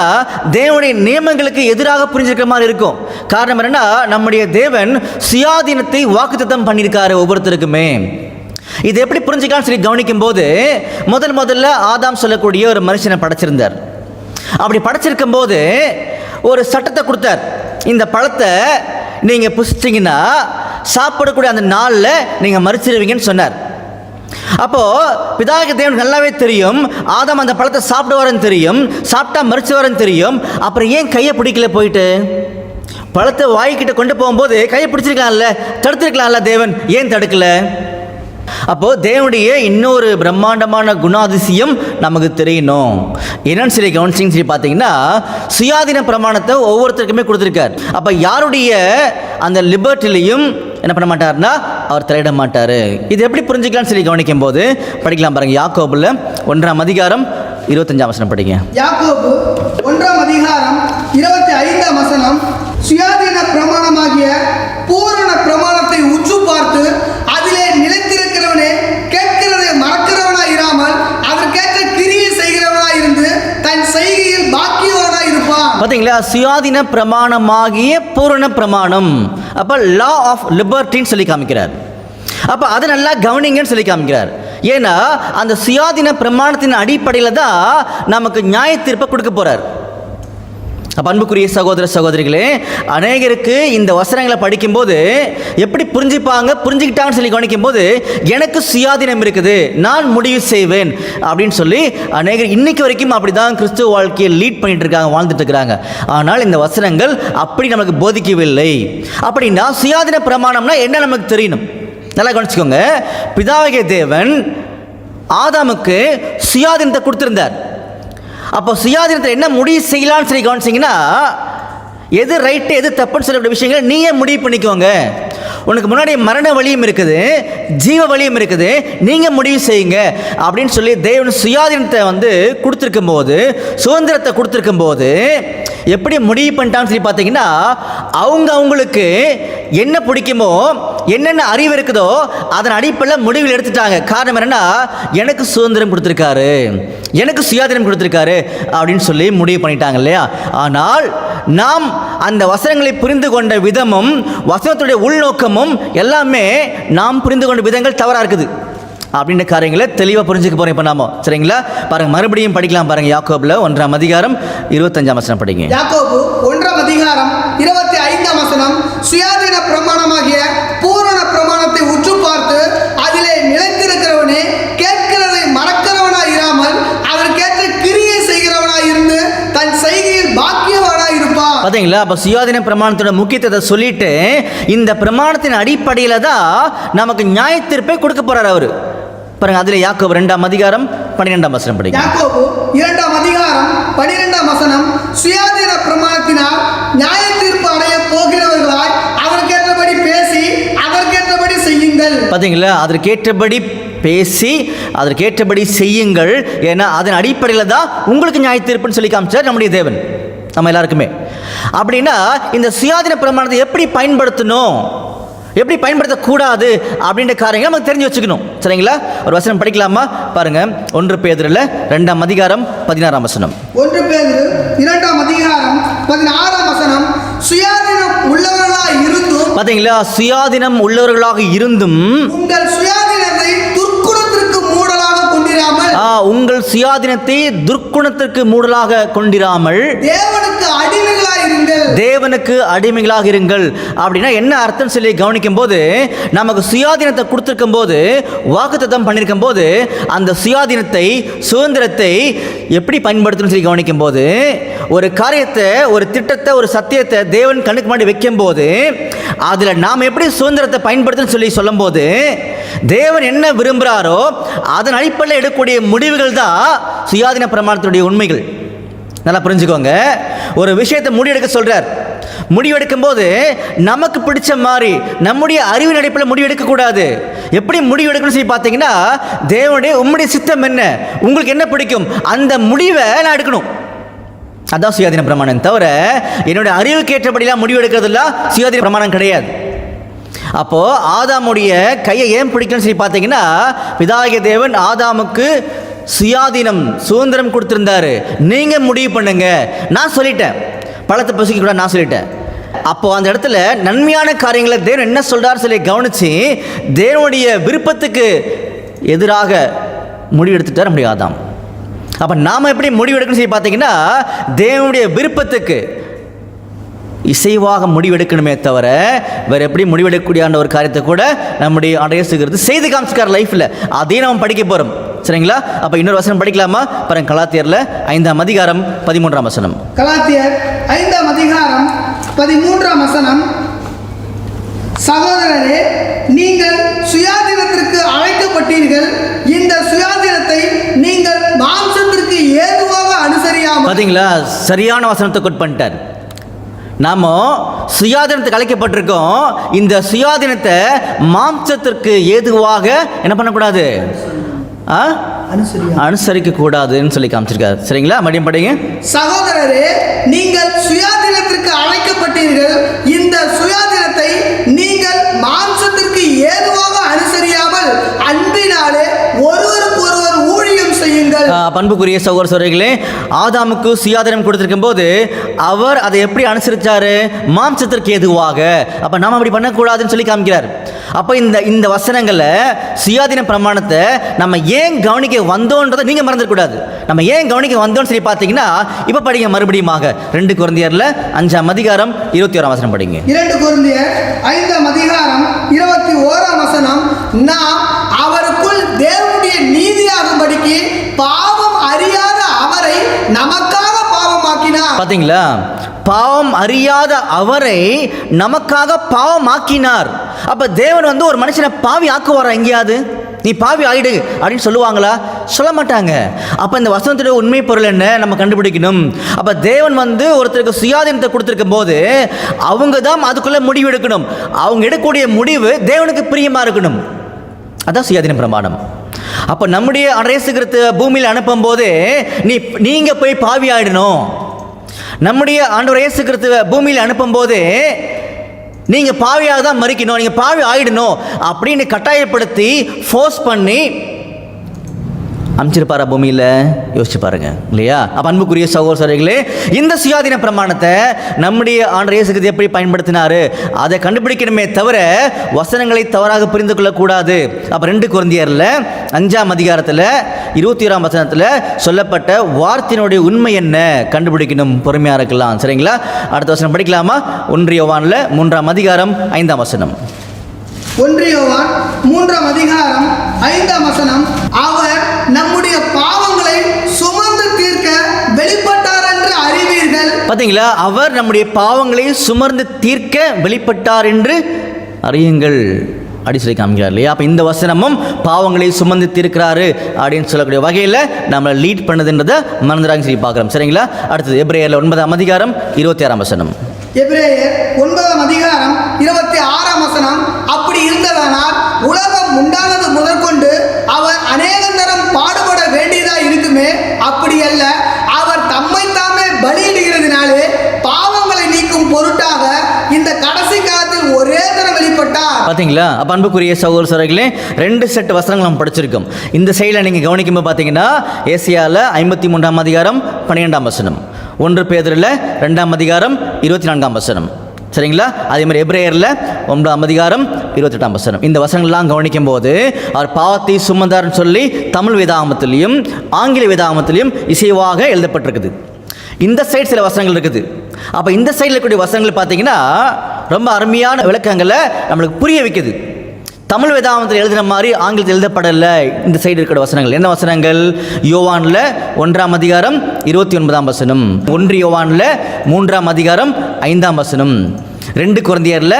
தேவனுடைய நியமங்களுக்கு எதிராக புரிஞ்சுக்கிற மாதிரி இருக்கும். காரணம் என்னன்னா, நம்முடைய தேவன் சுயாதீனத்தை வாக்குத்தத்தம் பண்ணியிருக்காரு ஒவ்வொருத்தருக்குமே. இது எப்படி புரிஞ்சுக்கலாம்னு சொல்லி கவனிக்கும் போது முதல்ல ஆதாம் சொல்லக்கூடிய ஒரு மனுஷனை படைச்சிருந்தார். அப்படி படைச்சிருக்கும் போது ஒரு சட்டத்தை கொடுத்தார். இந்த பழத்தை நீங்கள் புசிச்சிங்கன்னா சாப்பிடக்கூடிய அந்த நாளில் நீங்கள் மறிச்சிருவீங்கன்னு சொன்னார். அப்போது பிதாகிய தேவன் நல்லாவே தெரியும் ஆதாம் அந்த பழத்தை சாப்பிடுவாருன்னு தெரியும், சாப்பிட்டா மறிச்சுவாருன்னு தெரியும். அப்புறம் ஏன் கையை பிடிக்கல? போயிட்டு பழத்தை வாய்க்கிட்ட கொண்டு போகும்போது கையை பிடிச்சிருக்கலாம்ல, தடுத்துருக்கலாம்ல. தேவன் ஏன் தடுக்கல? அப்போ தேவனுடைய இன்னொரு பிரம்மாண்டமான குணாதிசயம் நமக்கு தெரியணும். என்னன்னு சொல்லி கவனிச்சிங்கன்னு சொல்லி பார்த்தீங்கன்னா, சுயாதீன பிரமாணத்தை ஒவ்வொருத்தருக்குமே கொடுத்துருக்கார். அப்போ யாருடைய அந்த லிபர்ட்டிலையும் என்ன பண்ண மாட்டார்னா அவர் தலையிட மாட்டார். இது எப்படி புரிஞ்சுக்கலாம்னு சொல்லி கவனிக்கும் போது படிக்கலாம் பாருங்க. யாக்கோபுல 1ஆம் அதிகாரம் 25ஆம் வசனம் படிங்க. யாக்கோபு 1ஆம் அதிகாரம் 25ஆம் வசனம். சுயாதீன பிரமாணமாகிய பூரண பிரமாணத்தை உற்று பார்த்து அதிலே நிலைத்திருக்கிறவனே கேட்கிறதை மறக்கிறவனாய் இராமல் அதற்கேற்ற கிரியை செய்கிறவனாய் இருந்து தன் செய்கையில் பாக்கியவானாய் இருப்பான். பார்த்தீங்களா? சுயாதீன பிரமாணமாகிய பூரண பிரமாணம். அப்போ லா ஆஃப் லிபர்ட்டின்னு சொல்லி காமிக்கிறார். அப்போ அதை நல்லா கவனிங்கன்னு சொல்லி காமிக்கிறார். ஏன்னா அந்த சுயாதீன பிரமாணத்தின் அடிப்படையில் தான் நமக்கு நியாய தீர்ப்பை கொடுக்க போறார். அப்போ அன்புக்குரிய சகோதர சகோதரிகளே, அநேகருக்கு இந்த வசனங்களை படிக்கும்போது எப்படி புரிஞ்சுக்கிட்டாங்கன்னு சொல்லி கவனிக்கும்போது, எனக்கு சுயாதீனம் இருக்குது, நான் முடிவு செய்வேன் அப்படின்னு சொல்லி அநேகர் இன்னைக்கு வரைக்கும் அப்படி தான் கிறிஸ்துவ வாழ்க்கையை லீட் பண்ணிட்டு இருக்காங்க, வாழ்ந்துட்டு இருக்கிறாங்க. ஆனால் இந்த வசனங்கள் அப்படி நமக்கு போதிக்கவில்லை. அப்படின்னா சுயாதீன பிரமாணம்னா என்ன நமக்கு தெரியணும். நல்லா கவனிச்சுக்கோங்க. பிதாவாகிய தேவன் ஆதாமுக்கு சுயாதீனத்தை கொடுத்திருந்தார். அப்போ சுயாதீனத்தை என்ன முடிவு செய்யலான்னு சொல்லி கவனிச்சிங்கன்னா, எது ரைட்டு எது தப்புன்னு சொல்லக்கூடிய விஷயங்களை நீயே முடிவு பண்ணிக்கோங்க. உனக்கு முன்னாடி மரண வழியும் இருக்குது, ஜீவ வழியும் இருக்குது, நீங்கள் முடிவு செய்யுங்க அப்படின்னு சொல்லி தேவன் சுயாதீனத்தை கொடுத்துருக்கும் போது, சுதந்திரத்தை கொடுத்துருக்கும் போது எப்படி முடிவு பண்ணிட்டான்னு சொல்லி பார்த்தீங்கன்னா, அவங்களுக்கு என்ன பிடிக்குமோ, என்னென்ன அறிவு இருக்குதோ அதன் அடிப்படையில் முடிவில் எடுத்துட்டாங்க. காரணம் என்னன்னா, எனக்கு சுதந்திரம் கொடுத்துருக்காரு, எனக்கு சுயாதீனம் கொடுத்துருக்காரு அப்படின்னு சொல்லி முடிவு பண்ணிட்டாங்க இல்லையா. ஆனால் நாம் அந்த வசனங்களை புரிந்து கொண்ட விதமும் வசனத்துடைய உள்நோக்கமும் எல்லாமே நாம் புரிந்து கொண்ட விதங்கள் தவறாக இருக்குது அப்படின்ற காரியங்களை தெளிவாக புரிஞ்சுக்க போகிறோம் இப்போ நாம. சரிங்களா? பாருங்க, மறுபடியும் படிக்கலாம் பாருங்க. யாக்கோபுல 1:25 படிங்க. யாக்கோபு 1:25 சுயாதீன பிரமாணமாகிய பூரண பிரமாணத்தை உற்று பார்த்து அதிலே நிலைத்திருக்கிறவனே கேட்கிறதை மறக்கிறவனாய் இராமல் அதற்கேற்ற கிரியை செய்கிறவனாய் இருந்து தன் செய்கையில் பாக்கியவானாய் இருப்பான். பார்த்தீங்களா? அப்போ சுயாதீன பிரமாணத்தோட முக்கியத்துவத்தை சொல்லிட்டு இந்த பிரமாணத்தின் அடிப்படையில் தான் நமக்கு நியாய தீர்ப்பை கொடுக்க போறார் அவர். பாருங்க, அதில் யாக்கோபு 2:12 படிங்க. யாக்கோபு 2:12 சுயாதீன பிரமாணத்தினால் நியாய தீர்ப்பு அடைய போகிறவர்களாய் அதற்கேற்றபடி பேசி அதற்கேற்றபடி செய்யுங்கள். பார்த்தீங்களா? அதற்கேற்றபடி பேசி அதற்கேற்றபடி செய்யுங்கள். ஏன்னா அதன் அடிப்படையில் தான் உங்களுக்கு நியாய தீர்ப்புன்னு சொல்லி காமிச்சார் நம்முடைய தேவன் நம்ம எல்லாருக்குமே. அப்படின்னா இந்த சுயாதீன பிரமாணத்தை எப்படி பயன்படுத்தணும், எப்படி பயன்படுத்தக்கூடாது அப்படின்ற காரியங்கள் நமக்கு தெரிஞ்சு வச்சுக்கணும். சரிங்களா? ஒரு வசனம் படிக்கலாமா? பாருங்க, 1 பேதுருல 2:16 1 பேதுரு 2:16 சுயாதீனம் உள்ளவர்களாக இருந்தும். பாத்தீங்களா? சுயாதீனம் உள்ளவர்களாக இருந்தும் உங்கள் சுயாதீனத்தை துர்க்குணத்திற்கு மூடலாக கொண்டிராமல். உங்கள் சுயாதீனத்தை துர்க்குணத்திற்கு மூடலாக கொண்டிராமல் தேவனுக்கு அடிமைகளாக இருங்கள். தேவனுக்கு அடிமைகளாக இருங்கள். அப்படின்னா என்ன அர்த்தம் சொல்லி கவனிக்கும் போது, நமக்கு சுயாதீனத்தை கொடுத்திருக்கும் போது, வாக்குத்தத்தம் பண்ணியிருக்கும் போது, அந்த சுயாதீனத்தை சுதந்திரத்தை எப்படி பயன்படுத்தணும் சொல்லி கவனிக்கும் போது, ஒரு காரியத்தை, ஒரு திட்டத்தை, ஒரு சத்தியத்தை தேவன் கண்ணுக்கு முன்னாடி வைக்கும் போது, அதில் நாம் எப்படி சுதந்திரத்தை பயன்படுத்தணும் சொல்லி சொல்லும் போது, தேவன் என்ன விரும்புகிறாரோ அதன் அடிப்படையில் எடுக்கக்கூடிய முடிவுகள் தான் சுயாதீன பிரமாணத்தினுடைய உண்மைகள். நல்லா புரிஞ்சுக்கோங்க. ஒரு விஷயத்தை முடிவெடுக்க சொல்றார். முடிவெடுக்கும் போது நமக்கு பிடிச்ச மாதிரி நம்முடைய அறிவின் அடிப்படையில் முடிவெடுக்க கூடாது. எப்படி முடிவெடுக்கணும் சொல்லி பார்த்தீங்கன்னா, தேவனுடைய உம்முடைய சித்தம் என்ன, உங்களுக்கு என்ன பிடிக்கும், அந்த முடிவை நான் எடுக்கணும். அதான் சுயாதீன பிரமாணம். தவிர என்னுடைய அறிவுக்கு ஏற்றபடிலாம் முடிவெடுக்கிறதுலாம் சுயாதீன பிரமாணம் கிடையாது. அப்போ ஆதாமுடைய கையை ஏன் பிடிக்கணும்னு சொல்லி பார்த்தீங்கன்னா, பிதாகிய தேவன் ஆதாமுக்கு சுயாதீனம், சுதந்திரம் கொடுத்திருந்தாரு. நீங்க முடிவு பண்ணுங்க, நான் சொல்லிட்டேன், பழத்தை பசிக்க கூட நான் சொல்லிட்டேன். அப்போ அந்த இடத்துல நன்மையான காரியங்களை தேவன் என்ன சொல்றாரு சொல்லி கவனிச்சு தேவனுடைய விருப்பத்துக்கு எதிராக முடிவெடுத்துட்டார் நம்முடைய ஆதாம். அப்போ நாம் எப்படி முடிவெடுக்கணும்னு சொல்லி பார்த்தீங்கன்னா, தேவனுடைய விருப்பத்துக்கு இசைவாக முடிவெடுக்கணுமே தவிர வேறு எப்படி முடிவெடுக்கக்கூடிய ஒரு காரியத்தை கூட நம்முடைய அடையசுகிறது செய்து காமிச்சிக்கார் லைஃப்பில். அதையும் நம்ம படிக்க போகிறோம். சரிங்களா? அப்போ இன்னொரு வசனம் படிக்கலாமா? பாருங்க, கலாத்தியரில் 5:13 கலாத்தியர் 5:13 சகோதரரே, நீங்கள் சுயாதீனத்திற்கு அழைக்கப்பட்டீர்கள். இந்த சுயாதீனத்தை நீங்கள் மாம்சத்திற்கு ஏதுவாக அனுசரியாமல். பார்த்தீங்களா? சரியான வசனத்தை கொட் பண்ணிட்டார். நாம சுயாதீனத்துக்கு அழைக்கப்பட்டிருக்கோம். இந்த சுயாதீனத்தை மாம்சத்திற்கு ஏதுவாக என்ன பண்ணக்கூடாது, அனுசரிக்க கூடாதுன்னு சொல்லி காமிச்சிருக்காரு. சரிங்களா? மறுபடியும் படிங்க. சகோதரரே, நீங்கள் சுயாதீனத்திற்கு அழைக்கப்பட்டீர்கள். இந்த சுயாதீனத்தை நீங்கள் மாம்சத்திற்கு ஏதுவாக அனுசரியாமல் அன்பினாலே ஒருவருக்கு ஒருவர் ஊழியம் செய்யுங்கள். பண்புக்குரிய சகோதர சகோதரிகளே, ஆதாமுக்கு சுயாதீனம் கொடுத்திருக்கும் போது அவர் அதை எப்படி அனுசரிச்சாரு? மாம்சத்திற்கு எதுவாக. அப்ப நாம அப்படி பண்ணக்கூடாதுன்னு சொல்லி காமிக்கிறார். அப்ப இந்த வசனங்களை சுயாதீன பிரமாணத்தை நம்ம ஏன் கவனிக்க வந்தோன்றதை நீங்க மறந்துடக்கூடாது. நம்ம ஏன் கவனிக்க வந்தோம்னு சொல்லி பார்த்தீங்கன்னா, இப்ப படிங்க மறுபடியுமாக 2 கொரிந்தியர்ல 5ஆம் அதிகாரம் 21ஆம் வசனம் படிங்க. 2 கொரிந்தியர் 5ஆம் அதிகாரம் 21ஆம் வசனம், நாம் அவருக்குள் தேவனுடைய நீதியாகும்படிக்கு பாவம் அறியாத அவரை நமக்காக பாவமாக்கினார். பாத்தீங்களா? பாவம் அறியாத அவரை நமக்காக பாவமாக்கினார். அப்ப தேவன் ஒரு மனுஷனை பாவி ஆக்குவாரா? எங்கேயாவது நீ பாவி ஆயிடு அப்படின்னு சொல்லுவாங்களா? சொல்ல மாட்டாங்க. அப்ப இந்த வசனத்துடைய உண்மை பொருள் என்ன நம்ம கண்டுபிடிக்கணும். அப்ப தேவன் ஒருத்தருக்கு சுயாதீனத்தை கொடுத்திருக்கும் போது அவங்க தான் அதுக்குள்ள முடிவு எடுக்கணும். அவங்க எடுக்கக்கூடிய முடிவு தேவனுக்கு பிரியமா இருக்கணும். அதான் சுயாதீன பிரமாணம். அப்ப நம்முடைய இயேசு கிறிஸ்து பூமியில் அனுப்பும் போது நீங்க போய் பாவி ஆயிடணும். நம்முடைய ஆண்டவர் இயேசு கிறிஸ்துவை பூமியில் அனுப்பும் போது நீங்க பாவியாக தான் மறிக்கணும், நீங்க பாவி ஆயிடணும் அப்படின்னு கட்டாயப்படுத்தி ஃபோர்ஸ் பண்ணி அமைச்சிருப்பாரா பூமியில்? யோசிச்சு பாருங்க இல்லையா? அப்ப அன்புக்குரிய சகோதர சகோதரிகளே, இந்த சுயாதீன பிரமாணத்தை நம்முடைய ஆண்டவர் இயேசு கிறிஸ்து எப்படி பயன்படுத்தினாரு அதை கண்டுபிடிக்கணுமே தவிர வசனங்களை தவறாக புரிந்து கொள்ளக்கூடாது. அப்ப 2 கொரிந்தியர்ல 5ஆம் அதிகாரத்தில் 21ஆம் வசனத்தில் சொல்லப்பட்ட வார்த்தையினுடைய உண்மை என்ன கண்டுபிடிக்கணும். பொறுமையா இருக்கலாம். சரிங்களா? அடுத்த வசனம் படிக்கலாமா? 1 யோவான்ல 3ஆம் அதிகாரம் 5ஆம் வசனம். 1 யோவான் 3ஆம் அதிகாரம் 5ஆம் வசனம், அவர் நம்முடைய பாவங்களை சுமந்து தீர்க்க வெளிப்பட்டார் என்று அறிவீர்கள். பாத்தீங்களா? அவர் நம்முடைய பாவங்களை சுமந்து தீர்க்க வெளிப்பட்டார் என்று அறியுங்கள் அப்படி சொல்லி காமிக்கிறார் இல்லையா? அப்ப இந்த வசனமும் பாவங்களை சுமந்து தீர்க்கிறாரு அப்படின்னு சொல்லக்கூடிய வகையில் நம்மளை லீட் பண்ணதுன்றதை மறந்துடாங்க சொல்லி பார்க்குறோம். சரிங்களா? அடுத்தது எபிரேயர்ல 9ஆம் அதிகாரம் 26ஆம் வசனம். எபிரேயர் 9ஆம் அதிகாரம் 26ஆம் வசனம், அப்படி இருந்ததனால் உலகம் உண்டானது முதற்கொண்டு அவர் அநேகம் தரம் பாடுபட வேண்டியதா இருக்குமே, அப்படி அல்ல, அவர் தம்மை தாமே பலியிடுகிறதுனாலே பாவங்களை நீக்கும் பொருட்டாக இந்த கடைசி காலத்தில் ஒரே தரம் வெளிப்பட்டார். பாத்தீங்களா? அப்ப அன்புக்குரிய சகோதர சகோதரிகளே, 2 செட் வசனங்கள் நம்ம படிச்சிருக்கோம். இந்த சைடில் நீங்க கவனிக்கும் போது பாத்தீங்கன்னா ஏசியால 53ஆம் அதிகாரம் 12ஆம் வசனம், 1 பேதுருல 2ஆம் அதிகாரம் 24ஆம் வசனம். சரிங்களா? அதே மாதிரி எபிரேயர்ல 9ஆம் அதிகாரம் 28ஆம் வசனம். இந்த வசனங்கள்லாம் கவனிக்கும் போது அவர் பாவத்தை சுமந்தார்னு சொல்லி தமிழ் வேதாகமத்திலையும் ஆங்கில வேதாகமத்திலையும் இசைவாக எழுதப்பட்டிருக்குது. இந்த சைடு சில வசனங்கள் இருக்குது. அப்ப இந்த சைடில் இருக்கக்கூடிய வசனங்கள் பார்த்தீங்கன்னா ரொம்ப அருமையான விளக்கங்களை நம்மளுக்கு புரிய வைக்குது. தமிழ் வேதாகமத்தில் எழுதின மாதிரி ஆங்கிலத்தில் எழுதப்படலை. இந்த சைடு இருக்கிற வசனங்கள் என்ன வசனங்கள்? யோவான்ல 1ஆம் அதிகாரம் 29ஆம் வசனம், 1 யோவான்ல 3ஆம் அதிகாரம் 5ஆம் வசனம், 2 கொரிந்தியர்ல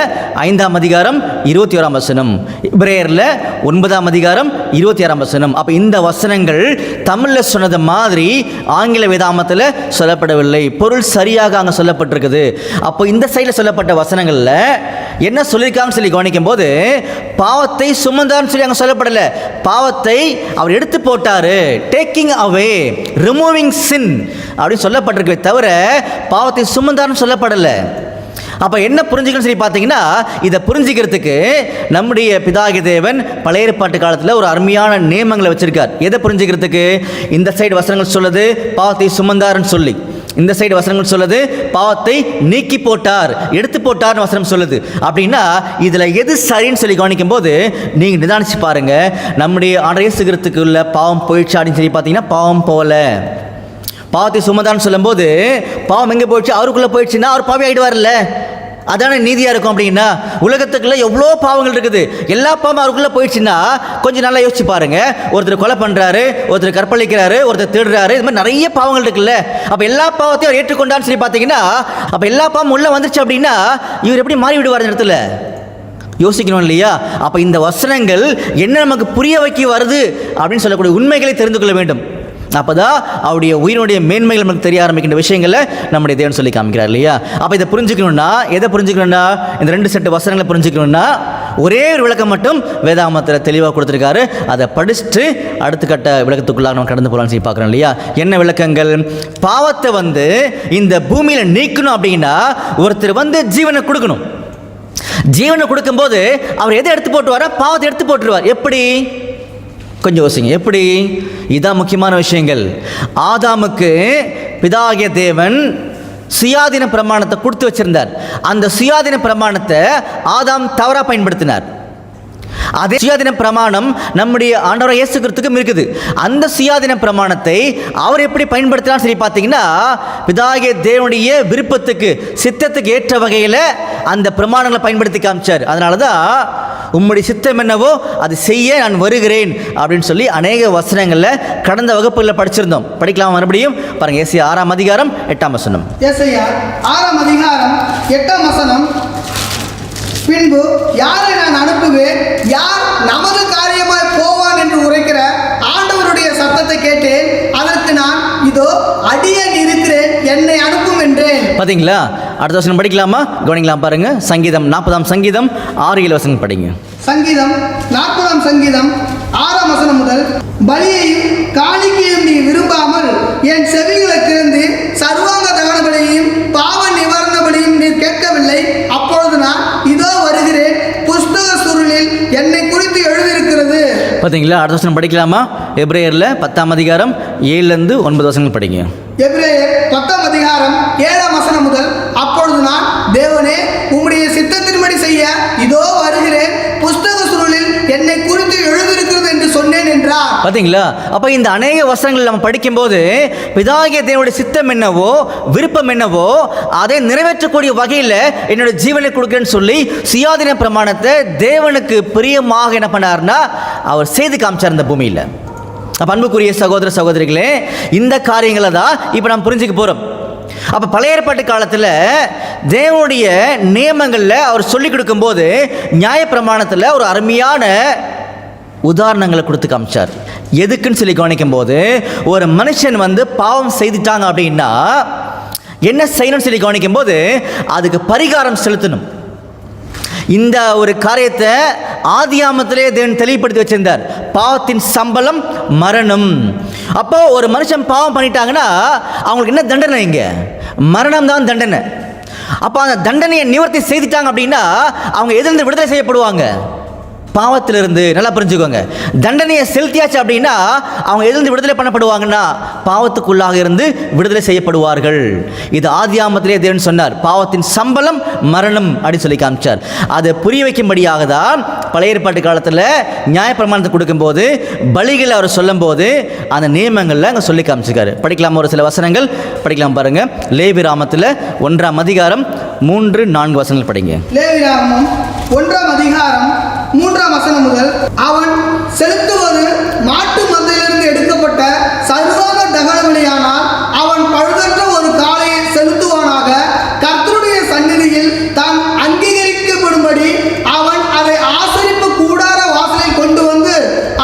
5ஆம் அதிகாரம் 21ஆம் வசனம், எபிரேயர்ல 9ஆம் அதிகாரம் 26ஆம் வசனம். அப்ப இந்த வசனங்கள் தமிழ்ல சொன்னது மாதிரி ஆங்கில வேதாகமத்தில் சொல்லப்படவில்லை. பொருள் சரியாக அங்க சொல்லப்பட்டிருக்குது. அப்போ இந்த சைடில் சொல்லப்பட்ட வசனங்கள்ல என்ன சொல்லியிருக்காங்கன்னு சொல்லி கவனிக்கும் போது பாவத்தை சுமந்தான்னு சொல்லி அங்க சொல்லப்படல. பாவத்தை அவர் எடுத்து போட்டாரு, டேக்கிங் அவே, ரிமூவிங் சின் அப்படின்னு சொல்லப்பட்டிருக்கே தவிர பாவத்தை சுமந்தான்னு சொல்லப்படலை. அப்போ என்ன புரிஞ்சுக்கணும்னு சொல்லி பார்த்தீங்கன்னா, இதை புரிஞ்சிக்கிறதுக்கு நம்முடைய பிதாகி தேவன் பழைய ஏற்பாட்டு காலத்தில் ஒரு அருமையான நியமங்களை வச்சிருக்கார். எதை புரிஞ்சுக்கிறதுக்கு? இந்த சைடு வசனங்கள் சொல்லுது பாவத்தை சுமந்தார்னு சொல்லி, இந்த சைடு வசனங்கள் சொல்லுது பாவத்தை நீக்கி போட்டார், எடுத்து போட்டார்னு வசனம் சொல்லுது. அப்படின்னா இதில் எது சரின்னு சொல்லி கவனிக்கும் போது நீங்கள் நிதானிச்சு பாருங்க. நம்முடைய அடையசுகிறதுக்கு உள்ள பாவம் போயிடுச்சு அப்படின்னு சொல்லி பார்த்தீங்கன்னா பாவம் போகல. பாவத்தை சுமந்தான்னு சொல்லும்போது பாவம் எங்கே போயிடுச்சு? அவருக்குள்ளே போயிடுச்சுன்னா அவர் பாவி ஆகிடுவார்ல. அதான நீதியாக இருக்கும். அப்படின்னா உலகத்துக்குள்ள எவ்வளோ பாவங்கள் இருக்குது. எல்லா பாவம் அவருக்குள்ளே போயிடுச்சுன்னா கொஞ்சம் நல்லா யோசிச்சு பாருங்க. ஒருத்தர் கொலை பண்ணுறாரு, ஒருத்தர் கற்பழிக்கிறாரு, ஒருத்தர் திருடுறாரு, இது மாதிரி நிறைய பாவங்கள் இருக்குல்ல. அப்போ எல்லா பாவத்தையும் அவர் ஏற்றுக்கொண்டான்னு சொல்லி பார்த்தீங்கன்னா அப்போ எல்லா பாவம் உள்ளே வந்துருச்சு அப்படின்னா இவர் எப்படி மாறி விடுவார் இந்த இடத்துல? யோசிக்கணும் இல்லையா? அப்போ இந்த வசனங்கள் என்ன நமக்கு புரிய வைக்க வருது அப்படின்னு சொல்லக்கூடிய உண்மைகளை தெரிந்து கொள்ள வேண்டும். அப்போதான் அவருடைய உயிரினுடைய மேன்மைகள் நமக்கு தெரிய ஆரம்பிக்கின்ற விஷயங்களை நம்முடைய தேவன் சொல்லி காமிக்கிறார் இல்லையா? அப்போ இதை புரிஞ்சுக்கணும்னா எதை புரிஞ்சுக்கணும்னா, இந்த 2 செட்டு வசனங்களை புரிஞ்சுக்கணும்னா ஒரே ஒரு விளக்கம் மட்டும் வேதாகமத்தில் தெளிவாக கொடுத்துருக்காரு. அதை படிச்சுட்டு அடுத்த கட்ட விளக்கத்துக்குள்ளாக நம்ம கடந்து போகலான்னு சொல்லி பார்க்குறோம் இல்லையா? என்ன விளக்கங்கள்? பாவத்தை இந்த பூமியில் நீக்கணும் அப்படின்னா ஒருத்தர் ஜீவனை கொடுக்கணும். ஜீவனை கொடுக்கும்போது அவர் எதை எடுத்து போட்டுருவாரா? பாவத்தை எடுத்து போட்டுருவார். எப்படி? கொஞ்சம் யோசிங்க. எப்படி? இதான் முக்கியமான விஷயங்கள். ஆதாமுக்கு பிதாகிய தேவன் சுயாதீன பிரமாணத்தை கொடுத்து வச்சிருந்தார். அந்த சுயாதீன பிரமாணத்தை ஆதாம் தவறாக பயன்படுத்தினார். அதே சுயாதீன பிரமாணம் நம்முடைய ஆண்டவராகிய இயேசு கிறிஸ்துவுக்கும் இருக்குது. அந்த சுயாதீன பிரமாணத்தை அவர் எப்படி பயன்படுத்தினார் சொல்லி பார்த்தீங்கன்னா, பிதாகிய தேவனுடைய விருப்பத்துக்கு சித்தத்துக்கு ஏற்ற வகையில் அந்த பிரமாணங்களை பயன்படுத்தி காமிச்சார். அதனால தான் உம்முடைய சித்தம் என்னவோ அது செய்ய நான் வருகிறேன் அப்படின்னு சொல்லி அநேக வசனங்களில் கடந்த வகுப்புகளில் படிச்சிருந்தோம். படிக்கலாம் மறுபடியும் பாருங்க. ஏசாயா 6ஆம் அதிகாரம் 8ஆம் வசனம். ஏசாயா 6ஆம் அதிகாரம் 8ஆம் வசனம். பின்பு யாரை நான் அனுப்புவேன், யார் நமது காரியமாய் போவான் என்று உரைக்கிற ஆண்டவருடைய சத்தத்தை கேட்டேன். அதற்கு நான் இதோ அடியேன் இருக்கிறேன், என்னை அனுப்பும் என்றேன். பார்த்தீங்களா? அடுத்த வசனம் படிக்கலாமா? கவனிக்கலாம் பாருங்க. சங்கீதம் 40ஆம் சங்கீதம் 6-7 வசனம் படிங்க. சங்கீதம் 40ஆம் சங்கீதம் 6ஆம் வசனம் முதல். பலியையும் காணிக்கையும் நீ விரும்பாமல் என் செவிகளை திறந்து சர்வாங்க தகன பலியையும் பாவ நிவாரண பலியும் நீர் கேட்கவில்லை. அப்பொழுது நான் இதோ வருகிறேன், புஸ்தக சுருளில் என்னை குறித்து எழுதியிருக்கிறது. பார்த்தீங்களா? அடுத்த வசனம் படிக்கலாமா? எபிரேயரில் 10ஆம் அதிகாரம் 7-9 வசனங்கள் படிங்க. எபிரேயர் 10ஆம் அதிகாரம் 7ஆம் வசனம் முதல். அப்பொழுது நான் தேவனே உம்முடைய சித்தத்தின்படி செய்ய இதோ வருகிறேன், புஸ்தக சுருளில் என்னை குறித்து எழுதியிருக்கிறது என்று சொன்னேன் என்றார். பார்த்தீங்களா? அப்போ இந்த அநேக வசனங்கள் நம்ம படிக்கும்போது பிதாகிய தேவனுடைய சித்தம் என்னவோ விருப்பம் என்னவோ அதை நிறைவேற்றக்கூடிய வகையில் என்னோட ஜீவனை கொடுக்குறேன்னு சொல்லி சுயாதீன பிரமாணத்தை தேவனுக்கு பிரியமாக என்ன பண்ணார்னா அவர் செய்து காமிச்சார் இந்த பூமியில். அப்போ அன்புக்குரிய சகோதர சகோதரிகளே, இந்த காரியங்களை தான் இப்போ நாம் புரிஞ்சுக்க போகிறோம். அப்போ பழைய ஏற்பாட்டு காலத்தில் தேவனுடைய நியமங்களில் அவர் சொல்லிக் கொடுக்கும்போது நியாயப்பிரமாணத்தில் ஒரு அருமையான உதாரணங்களை கொடுத்து காமிச்சார். எதுக்குன்னு சொல்லி கவனிக்கும் போது, ஒரு மனுஷன் பாவம் செய்துட்டாங்க அப்படின்னா என்ன செய்யணும்னு சொல்லி கவனிக்கும் போது அதுக்கு பரிகாரம் செலுத்தணும். இந்த ஒரு காரியத்தை ஆதியாமத்திலே தேவன் தெளிவுபடுத்தி வச்சிருந்தார். பாவத்தின் சம்பளம் மரணம். அப்போ ஒரு மனுஷன் பாவம் பண்ணிட்டாங்கன்னா அவங்களுக்கு என்ன தண்டனை? இங்க மரணம் தான் தண்டனை. அப்போ அந்த தண்டனையை நிவர்த்தி செய்துட்டாங்க அப்படின்னா அவங்க எதிலிருந்து விடுதலை செய்யப்படுவாங்க? பாவத்திலிருந்து. நல்லா புரிஞ்சுக்கோங்க. தண்டனையை செலுத்தியாச்சு அப்படின்னா அவங்க எதிலிருந்து விடுதலை பண்ணப்படுவாங்கன்னா பாவத்துக்குள்ளாக இருந்து விடுதலை செய்யப்படுவார்கள். இது ஆதியாமத்திலே தேவன் சொன்னார். பாவத்தின் சம்பளம் மரணம் அப்படின்னு சொல்லி காமிச்சார். அதை புரிய வைக்கும்படியாக தான் பழைய ஏற்பாட்டு காலத்தில் நியாயப்பிரமாணத்தை கொடுக்கும்போது பலிகள் அவர் சொல்லும் போது அந்த நியமங்களில் அங்கே சொல்லி காமிச்சிருக்காரு. படிக்கலாம் ஒரு சில வசனங்கள் படிக்கலாம் பாருங்க. லேவியராகமத்தில் 1ஆம் அதிகாரம் 3-4 வசனங்கள் படிங்க. லேவியராகமம் 1ஆம் அதிகாரம் 3ஆம் வசனம் முதல். அவன் செலுத்துவது மாட்டு மந்தையிலிருந்து எடுக்கப்பட்ட சர்வாங்க தகன பலியானால் அவன் பழுதற்ற ஒரு காளையை செலுத்துவானாக. கர்த்தருடைய சந்நிதியில் தான் அங்கீகரிக்கப்படும்படி அவன் அதை ஆசரிப்பு கூடார வாசலில் கொண்டு வந்து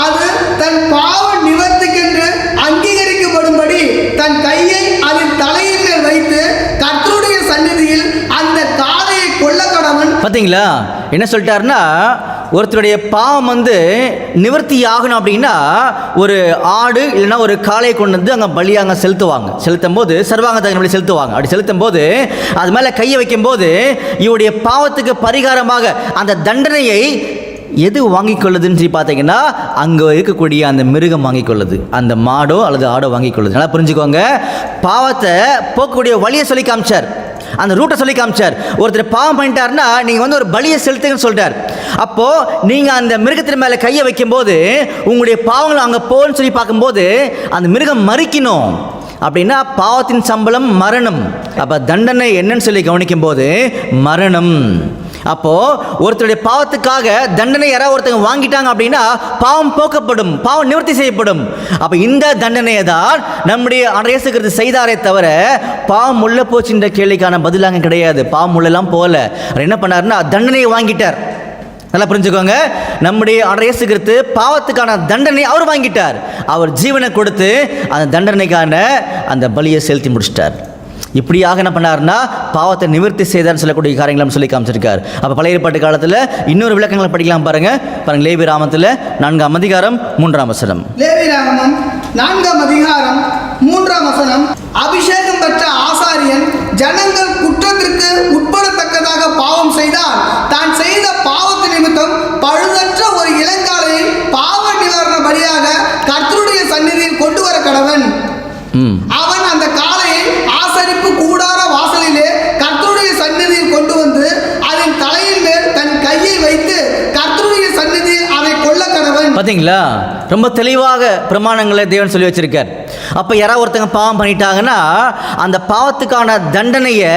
அது தன் பாவ நிவர்த்திக்கென்று அங்கீகரிக்கப்படும்படி தன் கையை அதன் தலையின் மேல் வைத்து கர்த்தருடைய சந்நிதியில் அந்த காளையை கொல்ல கடவன். பார்த்தீங்களா என்ன சொல்லிட்டாருன்னா, ஒருத்தருடைய பாவம் நிவர்த்தி ஆகணும் அப்படின்னா ஒரு ஆடு இல்லைன்னா ஒரு காளையை கொண்டு வந்து அங்கே பலியாக செலுத்துவாங்க. செலுத்தும் போது சர்வாங்க தகன செலுத்துவாங்க. அப்படி செலுத்தும் போது அது மேலே கையை வைக்கும் போது இவருடைய பாவத்துக்கு பரிகாரமாக அந்த தண்டனையை எது வாங்கிக் கொள்ளுதுன்னு சொல்லி பார்த்தீங்கன்னா அங்கே இருக்கக்கூடிய அந்த மிருகம் வாங்கிக் கொள்ளுது. அந்த மாடோ அல்லது ஆடோ வாங்கிக் கொள்ளுது. நல்லா புரிஞ்சுக்கோங்க. பாவத்தை போக்கக்கூடிய வழியை சொல்லி காமிச்சார். அந்த ரூட்டை சொல்லி காமிச்சார். ஒருத்தர் பாவம் பண்ணிட்டாருன்னா நீங்கள் ஒரு பலியை செலுத்துங்கன்னு சொல்லிட்டார். அப்போது நீங்கள் அந்த மிருகத்தின் மேலே கையை வைக்கும்போது உங்களுடைய பாவங்களை அங்கே போன்னு சொல்லி பார்க்கும்போது அந்த மிருகம் மறிக்கணும். அப்படின்னா பாவத்தின் சம்பளம் மரணம். அப்போ தண்டனை என்னன்னு சொல்லி கவனிக்கும் போது மரணம். அப்போது ஒருத்தருடைய பாவத்துக்காக தண்டனை யாராவது ஒருத்தங்க வாங்கிட்டாங்க அப்படின்னா பாவம் போக்கப்படும், பாவம் நிவர்த்தி செய்யப்படும். அப்போ இந்த தண்டனையை தான் நம்முடைய இயேசு கிறிஸ்து செய்தாரே தவிர பாவம் உள்ள போச்சுன்ற கேள்விக்கான பதிலாக கிடையாது. பாவம் உள்ளெல்லாம் போகல. அவர் என்ன பண்ணாருன்னா தண்டனையை வாங்கிட்டார். நல்லா புரிஞ்சுக்கோங்க. நம்முடைய இயேசு கிறிஸ்து பாவத்துக்கான தண்டனை அவர் வாங்கிட்டார். அவர் ஜீவனை கொடுத்து அந்த தண்டனைக்கான அந்த பலியை செலுத்தி முடிச்சிட்டார். இப்படியாக என்ன பண்ணார்னா பாவத்தை நிவர்த்தி செய்தார்னு சொல்லக்கூடிய காரியங்களும் சொல்லி காமிச்சிருக்கார். அப்போ பழைய ஏற்பாட்டு காலத்தில் இன்னொரு விளக்கங்களை படிக்கலாம் பாருங்க. லேவியராகமத்தில் 4ஆம் அதிகாரம் 3ஆம் வசனம். லேவியராகமம் 4ஆம் அதிகாரம் 3ஆம் வசனம். அபிஷேகம் பெற்ற ஆசாரியன் ஜனங்கள் குற்றத்திற்கு உட்படத்தக்கதாக பாவம் செய்தால் தான் செய்த பாவத்து நிமித்தம் பழுதற்ற ஒரு இளங்காளையை பாவ நிவாரண பலியாக அவன் அந்த காளையை ஆசரிப்பு கூடார வாசலிலே கர்த்தருடைய சந்நிதியில் கொண்டு வந்து அதன் தலையின் மேல் தன் கையை வைத்து கர்த்தருடைய சந்நிதியில் அதை கொல்ல கடவன். பார்த்தீங்களா, ரொம்ப தெளிவாக பிரமாணங்களை தேவன் சொல்லி வச்சிருக்கார். அப்போ யாராவது ஒருத்தங்க பாவம் பண்ணிட்டாங்கன்னா அந்த பாவத்துக்கான தண்டனையை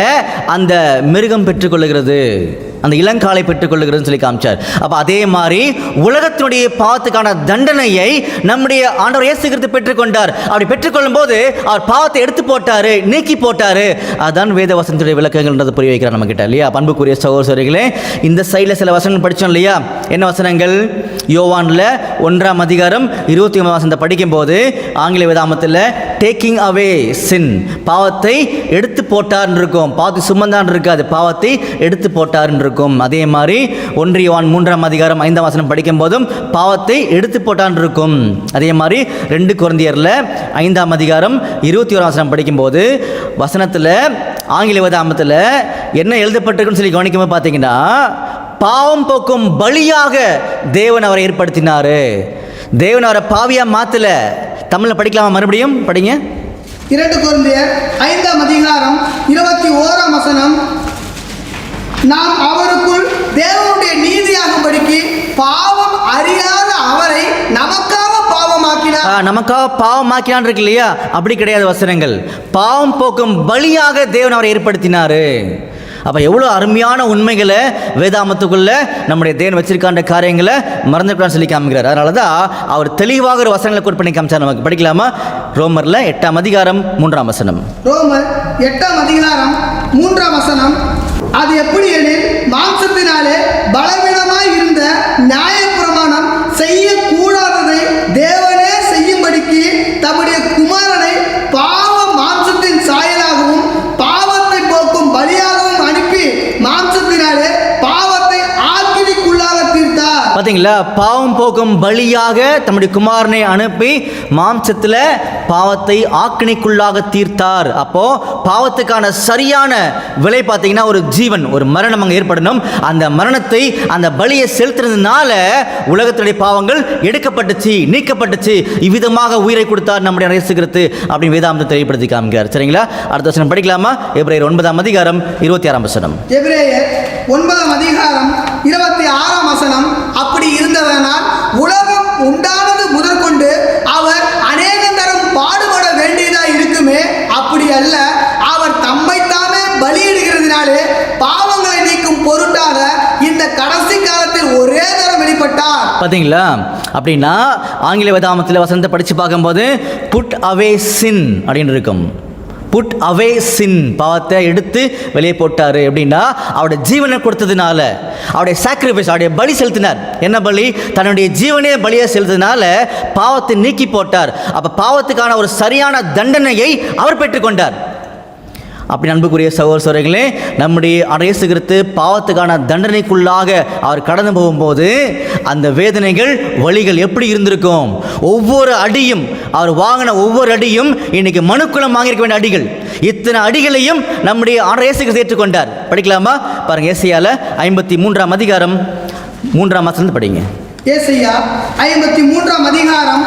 அந்த மிருகம் பெற்றுக்கொள்ளுகிறது, அந்த இளங்காலை பெற்றுக்கொள்ளுகிறதுன்னு சொல்லி காமிச்சார். அப்போ அதே மாதிரி உலகத்தினுடைய பாவத்துக்கான தண்டனையை நம்முடைய ஆண்டவர் இயேசு கிறிஸ்து பெற்றுக்கொண்டார். அப்படி பெற்றுக்கொள்ளும் போது அவர் பாவத்தை எடுத்து போட்டாரு, நீக்கி போட்டாரு. அதான் வேத வசனத்துடைய விளக்கங்கள்ன்றதை புரிய வைக்கிறார் நம்ம கிட்ட இல்லையா. பண்புக்குரிய சகோதரர்களே, இந்த சைடில் சில வசனங்கள் படித்தோம் இல்லையா. என்ன வசனங்கள்? யோவானில் 1ஆம் அதிகாரம் 29ஆம் வசனத்தை படிக்கும்போது ஆங்கில வேதாமத்தில் டேக்கிங் அவே சின், பாவத்தை எடுத்து போட்டார்னு இருக்கும். பாவத்தை சுமந்தான் இருக்காது, பாவத்தை எடுத்து போட்டார்னு இருக்கும். அதே மாதிரி 1 யோவான் 3ஆம் அதிகாரம் 5ஆம் வசனம் படிக்கும் போதும் பாவத்தை எடுத்து போட்டான் இருக்கும். அதே மாதிரி 2 கொரிந்தியரில் 5ஆம் அதிகாரம் 21ஆம் வசனம் படிக்கும்போது வசனத்தில் ஆங்கில வேதாமத்தில் என்ன எழுதப்பட்டிருக்குன்னு சொல்லி கவனிக்கும்போது பார்த்தீங்கன்னா, பாவம் போக்கும் பலியாக தேவன் அவரை ஏற்படுத்தினார். தேவன் அவரை பாவியாக மாற்றல. தமிழில் படிக்கலாமா? மறுபடியும் படிங்க. 2 கொரிந்தியர் 5ஆம் அதிகாரம் 21ஆம் வசனம், நாம் அவருக்குள் தேவனுடைய நீதியாகும்படிக்கு பாவம் அறியாத அவரை நமக்காக பாவமாக்கினார். நமக்காக பாவமாக்கினான் இருக்கு இல்லையா, அப்படி கிடையாது வசனங்கள். பாவம் போக்கும் பலியாக தேவன் அவரை ஏற்படுத்தினார். அப்போ எவ்வளோ அருமையான உண்மைகளை வேதாமத்துக்குள்ள நம்முடைய தேவன் வச்சிருக்கான்ற காரியங்களை மறந்துக்கூடாது சொல்லி காமிக்கிறார். அதனால தான் அவர் தெளிவாக ஒரு வசனங்களை கோட் பண்ணி காமிச்சார். நமக்கு படிக்கலாமா? ரோமரில் 8ஆம் அதிகாரம் 3ஆம் வசனம். ரோமர் 8ஆம் அதிகாரம் 3ஆம் வசனம், அது எப்படி எனில் மாம்சத்தினாலே பலவீனமாய் இருந்த நியாயப்பிரமாணம் செய்யக்கூடாததை தேவனே செய்யும்படிக்கு தம்முடைய குமாரனை பாவ மாம்சத்தின் சாயலாகவும் பாவத்தை போக்கும் பலியாகவும் அனுப்பி மாம்சத்தினாலே பாவத்தை ஆக்கினிக்குள்ளாக தீர்த்தார். பார்த்தீங்களா, பாவம் போக்கும் பலியாக தம்முடைய குமாரனை அனுப்பி மாம்சத்தில் பாவத்தை ஆக்கினிக்குள்ளாக தீர்த்தார். அப்போ பாவத்துக்கான சரியான விலை பார்த்தீங்கன்னா ஒரு ஜீவன், ஒரு மரணம் அங்கே ஏற்படணும். அந்த மரணத்தை, அந்த பலியை செலுத்துறதுனால உலகத்துடைய பாவங்கள் எடுக்கப்பட்டுச்சு, நீக்கப்பட்டுச்சு. இவ்விதமாக உயிரை கொடுத்தார் நம்முடைய இயேசு கிறிஸ்து அப்படின்னு வேதாந்தத்தை தெளிவுபடுத்தி காமிக்கிறார். சரிங்களா? அடுத்த வசனம் படிக்கலாமா? எபிரேயர் 9ஆம் அதிகாரம் 26ஆம் வசனம். எபிரேயர் 9ஆம் அதிகாரம் 26ஆம் வசனம், அப்படி இருந்ததனால் உலகம் உண்டானது முதற்கொண்டு அவர் அநேக தரம் பாடுபட வேண்டியதா இருக்குமே, அப்படி அல்ல, அவர் தம்மை தாமே பலியிடுகிறதுனாலே பாவங்களை நீக்கும் பொருட்டாக இந்த கடைசி காலத்தில் ஒரே தரம் வெளிப்பட்டார். பார்த்தீங்களா? அப்படின்னா ஆங்கில வேதாமத்தில் வசனத்தை படித்து பார்க்கும்போது புட் அவே சின் அப்படின்னு இருக்கும். புட் அவே சின், பாவத்தை எடுத்து வெளியே போட்டார். எப்படின்னா அவருடைய ஜீவனை கொடுத்ததுனால, அவருடைய சாக்ரிஃபைஸ், அவருடைய பலி செலுத்தினார். என்ன பலி? தன்னுடைய ஜீவனே பலியை செலுத்தினால பாவத்தை நீக்கி போட்டார். அப்போ பாவத்துக்கான ஒரு சரியான தண்டனையை அவர் பெற்றுக்கொண்டார். அப்படி அன்புக்குரிய சகோதரர்களே, நம்முடைய இயேசு கிறிஸ்து பாவத்துக்கான தண்டனைக்குள்ளாக அவர் கடந்து போகும்போது அந்த வேதனைகள், வலிகள் எப்படி இருந்திருக்கும்? ஒவ்வொரு அடியும், அவர் வாங்கின ஒவ்வொரு அடியும் இன்னைக்கு மனுக்குலம் வாங்கியிருக்க வேண்டிய அடிகள். இத்தனை அடிகளையும் நம்முடைய இயேசு கிறிஸ்து ஏற்றுக்கொண்டார். படிக்கலாமா? பாருங்க, ஏசாயால 53ஆம் அதிகாரம் 3ஆம் வசனம் படிங்க. ஏசாயா 53ஆம் அதிகாரம்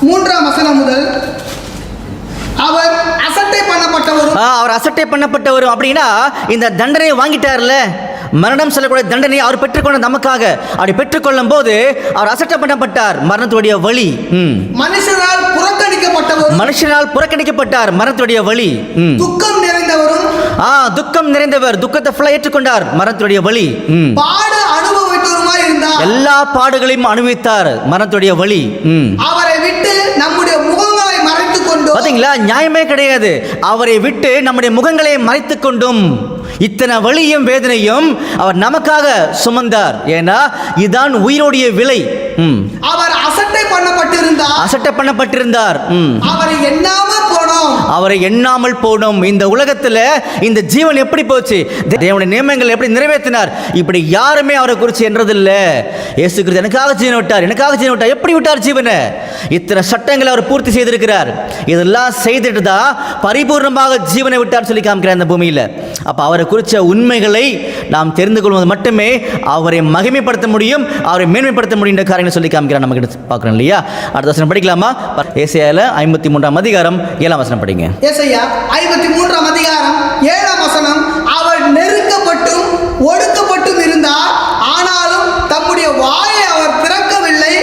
3ஆம் வசனம் முதல், அவர் அசட்டை பண்ணப்பட்டவரும். அவர் அசட்டை பண்ணப்பட்டவரும் அப்படின்னா இந்த தண்டனையை வாங்கிட்டார்ல, மரணம் சொல்லக்கூடிய தண்டனை அவர் பெற்றுக்கொண்ட நமக்காக. அப்படி பெற்றுக்கொள்ளும் போது அவர் அசட்டை பண்ணப்பட்டார். மரணத்துடைய வலி, மனுஷனால் புறக்கணிக்கப்பட்டவர், மனுஷனால் புறக்கணிக்கப்பட்டார். மரணத்துடைய வலி, துக்கம் நிறைந்தவரும், துக்கம் நிறைந்தவர், துக்கத்தை ஃபுல்லா ஏற்றுக்கொண்டார். மரணத்துடைய வலி, பாடு அனுபவித்தவருமாய் இருந்தார். எல்லா பாடுகளையும் அனுபவித்தார். மரணத்துடைய வலி, அவரை விட்டு நம்முடைய முகங்களை மறைத்துக் கொண்டோம். பாத்தீங்களா? நியாயமே கிடையாது. அவரை விட்டு நம்முடைய முகங்களை மறைத்துக் கொண்டும் இத்தனை வலியும் வேதனையும் அவர் நமக்காக சுமந்தார். ஏன்னா இதுதான் உயிரோடைய விலை. அவர் அசட்டை பண்ணப்பட்டிருந்தார், அசட்டை பண்ணப்பட்டிருந்தார். அவரை எண்ணாமல் போனோம், அவரை எண்ணாமல் போனோம். இந்த உலகத்துல இந்த ஜீவன் எப்படி போச்சு, தேவனுடைய நியமங்கள் எப்படி நிறைவேற்றினார், இப்படி யாருமே அவரை குறித்து என்றதில்ல. இயேசு கிறிஸ்து எனக்காக ஜீவன் விட்டார், எனக்காக ஜீவன் விட்டார். எப்படி விட்டார் ஜீவனை? இத்தனை சட்டங்களை அவர் பூர்த்தி செய்திருக்கிறார். இதெல்லாம் செய்துட்டு தான் பரிபூர்ணமாக ஜீவனை விட்டார் சொல்லி காமிக்கிறார் இந்த பூமியில். அப்போ அவரை குறித்த உண்மைகளை நாம் தெரிந்து கொள்வது மட்டுமே அவரை மகிமைப்படுத்த முடியும், அவரை மேன்மைப்படுத்த முடியும் காரியங்களை சொல்லி காமிக்கிறார். நம்ம கிட்ட பார்க்குறோம் இல்லையா? அடுத்த வசனம் படிக்கலாமா? ஏசாயால 53ஆம் அதிகாரம் 7ஆம் வசனம் படிங்க. ஏசாயா 53ஆம் அதிகாரம் 7ஆம் வசனம். அவர் நெருக்கப்பட்டும் ஒடுக்கப்பட்டும் இருந்தார், ஆனாலும் தம்முடைய வாயை அவர் திறக்கவில்லை.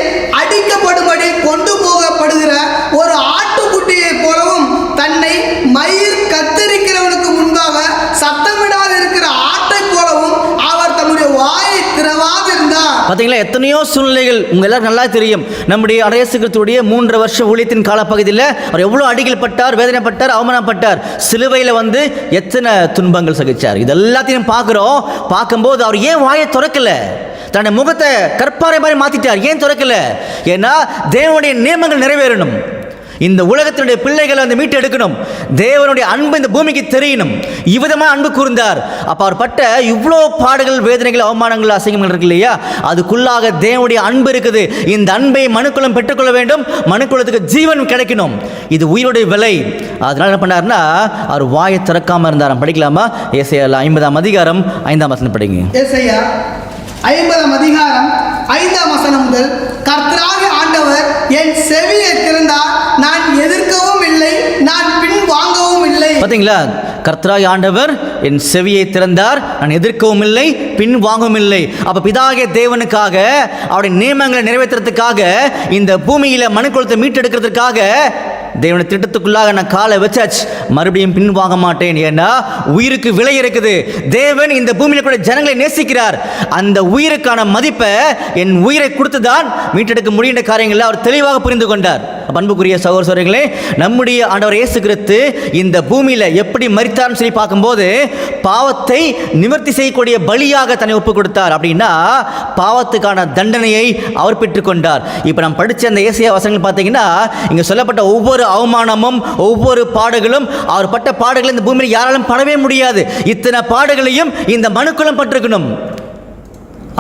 அடிக்கப்படும்படி கொண்டு போகப்படுகிற ஒரு ஆட்டுக்குட்டியை போலவும் தன்னை மயிர் கத்தரிக்கிறவனுக்கு முன்பாக சத்தமிடாது இருக்கிற ஆட்டை போலவும் அவர் தம்முடைய வாயை திறவாதிருந்தார். பார்த்தீங்களா? எத்தனையோ சூழ்நிலைகள் உங்க எல்லாரும் நல்லா தெரியும். நம்முடைய இயேசு கிறிஸ்துவுடைய 3 வருஷ ஊழியத்தின் காலப்பகுதியில் அவர் எவ்வளோ அடிகள் பட்டார், வேதனைப்பட்டார், அவமானப்பட்டார். சிலுவையில் வந்து எத்தனை துன்பங்கள் சகிச்சார். இது எல்லாத்தையும் பார்க்கும்போது அவர் ஏன் வாயை திறக்கல? தன்னுடைய முகத்தை கற்பாறை மாதிரி மாத்திட்டார். ஏன் திறக்கல? ஏன்னா தேவனுடைய நியமங்கள் நிறைவேறணும். இந்த உலகத்தினுடைய பிள்ளைகளை வந்து மீட்டு எடுக்கணும். தேவனுடைய அன்பு இந்த பூமிக்கு தெரியணும். இவ்விதமாக அன்பு கூர்ந்தார். அப்போ அவர் பட்ட இவ்வளோ பாடுகள், வேதனைகள், அவமானங்கள், அசிங்கங்கள் இருக்கு இல்லையா? அதுக்குள்ளாக தேவனுடைய அன்பு இருக்குது. இந்த அன்பை மனுக்குலம் பெற்றுக்கொள்ள வேண்டும். மனுக்குலத்துக்கு ஜீவன் கிடைக்கணும். இது உயிருடைய விலை. அதனால என்ன பண்ணார்னா அவர் வாயை திறக்காம இருந்தாராம். படிக்கலாமா? ஏசாயா 50ஆம் அதிகாரம் 5ஆம் வசனம் படிங்க. ஏசாயா 50ஆம் அதிகாரம் 5ஆம் வசனம் முதல். கர்த்தராகிய ஆண்டவர் என் செவியை திறந்தார், நான் எதிர்க்கவும் இல்லை, நான் பின் வாங்கவும் இல்லை. பார்த்தீங்களா? கர்த்தராகிய ஆண்டவர் என் செவியை திறந்தார், நான் எதிர்க்கவும் இல்லை, பின் வாங்கவும் இல்லை. அப்ப பிதாகிய தேவனுக்காக, அவருடைய நியமங்களை நிறைவேற்றுறதுக்காக, இந்த பூமியில மனுக்குலத்தை மீட்டெடுக்கிறதுக்காக தேவனுடைய திட்டத்துக்குள்ளாக நான் காலை வச்சாச்சு. மறுபடியும் பின் வாங்க மாட்டேன். ஏன்னா உயிருக்கு விலை இருக்குது. தேவன் இந்த பூமியில கூட ஜனங்களை நேசிக்கிறார். அந்த உயிருக்கான மதிப்பை என் உயிரை கொடுத்துதான் மீட்டெடுக்க முடிகின்ற காரியங்களை அவர் தெளிவாக புரிந்து கொண்டார். அன்புக்குரிய சகோதரர்களே, நம்முடைய ஆண்டவர் இயேசு கிறிஸ்து இந்த பூமியில எப்படி மரித்தார்னு சொல்லி பார்க்கும்போது பாவத்தை நிவர்த்தி செய்யக்கூடிய பலியாக தன்னை ஒப்பு கொடுத்தார். அப்படின்னா பாவத்துக்கான தண்டனையை அவர் பெற்றுக்கொண்டார். இப்போ நாம் படித்த அந்த ஏசாயா வசனங்கள் பார்த்தீங்கன்னா இங்கே சொல்லப்பட்ட ஒவ்வொரு அவமானமும், ஒவ்வொரு பாடுகளும், அவர் பட்ட பாடுகளை இந்த பூமியில் யாராலும் படவே முடியாது. இத்தனை பாடுகளையும் இந்த மனுக்குலம் பட்டிருக்கணும்.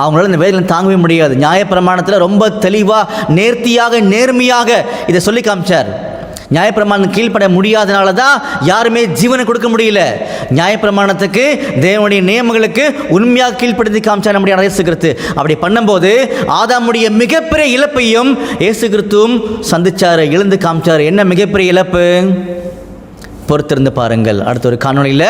அவங்களால இந்த வேதனை தாங்கவே முடியாது. நியாயப்பிரமாணத்தில் ரொம்ப தெளிவாக, நேர்த்தியாக, நேர்மையாக இதை சொல்லி காமிச்சார். நியாயப்பிரமாணம் கீழ்ப்பட முடியாதனால தான் யாருமே ஜீவனை கொடுக்க முடியல. நியாயப்பிரமாணத்துக்கு, தேவனுடைய நியமங்களுக்கு உண்மையாக கீழ்ப்படுத்தி காமிச்சார் நம்முடைய இயேசு கிறிஸ்து. அப்படி பண்ணும்போது ஆதாமுடைய மிகப்பெரிய இழப்பையும் இயேசு கிறிஸ்துவும் சந்திச்சார், இழந்து காமிச்சார். என்ன மிகப்பெரிய இழப்பு? பொறுத்திருந்து பாருங்கள். அடுத்த ஒரு காணொளியில்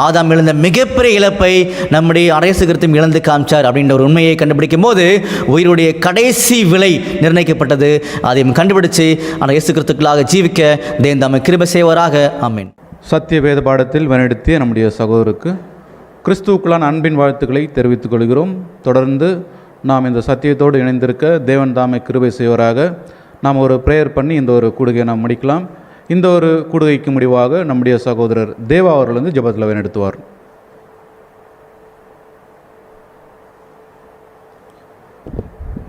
ஆதாம் இழந்த மிகப்பெரிய இழப்பை நம்முடைய இயேசு கிறிஸ்து இழந்து காமிச்சார் அப்படின்ற ஒரு உண்மையை கண்டுபிடிக்கும் போது உயிருடைய கடைசி விலை நிர்ணயிக்கப்பட்டது. அதையும் கண்டுபிடிச்சு அந்த இயேசு கிறிஸ்துக்களாக ஜீவிக்க தேவன் தாமே கிருபை செய்வாராக. ஆமென். சத்திய வேத பாடத்தில் வழிநடத்திய நம்முடைய சகோதரருக்கு கிறிஸ்துவுக்குள்ளான அன்பின் வாழ்த்துக்களை தெரிவித்துக் கொள்கிறோம். தொடர்ந்து நாம் இந்த சத்தியத்தோடு இணைந்திருக்க தேவன் தாமே கிருபை செய்வாராக. நாம் ஒரு ப்ரேயர் பண்ணி இந்த ஒரு கூடுகையை நாம் முடிக்கலாம். இந்த ஒரு கூடுகைக்கு முடிவாக நம்முடைய சகோதரர் தேவா அவர்கள் வந்து ஜெபத்தில் வழிநடத்துவார்.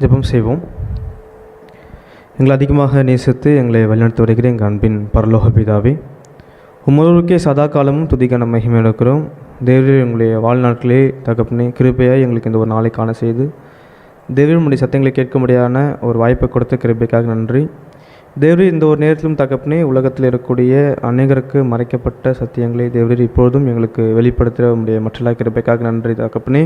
ஜெபம் செய்வோம். எங்களை அதிகமாக நேசித்து எங்களை வழிநடத்தி வருகிற எங்கள் அன்பின் பரலோக பிதாவே, உம்மொருவருக்கே சதா காலமும் துதிக்கான மகிமை எடுக்கிறோம். தேவரீர் எங்களுடைய வாழ்நாட்களே தகப்பனே கிருபையாக எங்களுக்கு இந்த ஒரு நாளை காண செய்து தேவரீர் உம்முடைய சத்தங்களை கேட்க முடியாத ஒரு வாய்ப்பை கொடுத்த கிருபைக்காக நன்றி. தேவரீர் இந்த ஒரு நேரத்திலும் தகப்பனே உலகத்தில் இருக்கக்கூடிய அநேகருக்கு மறைக்கப்பட்ட சத்தியங்களை தேவரீர் இப்பொழுதும் எங்களுக்கு வெளிப்படுத்த உடைய மற்ற கிருபைக்காக நன்றி தகப்பனே.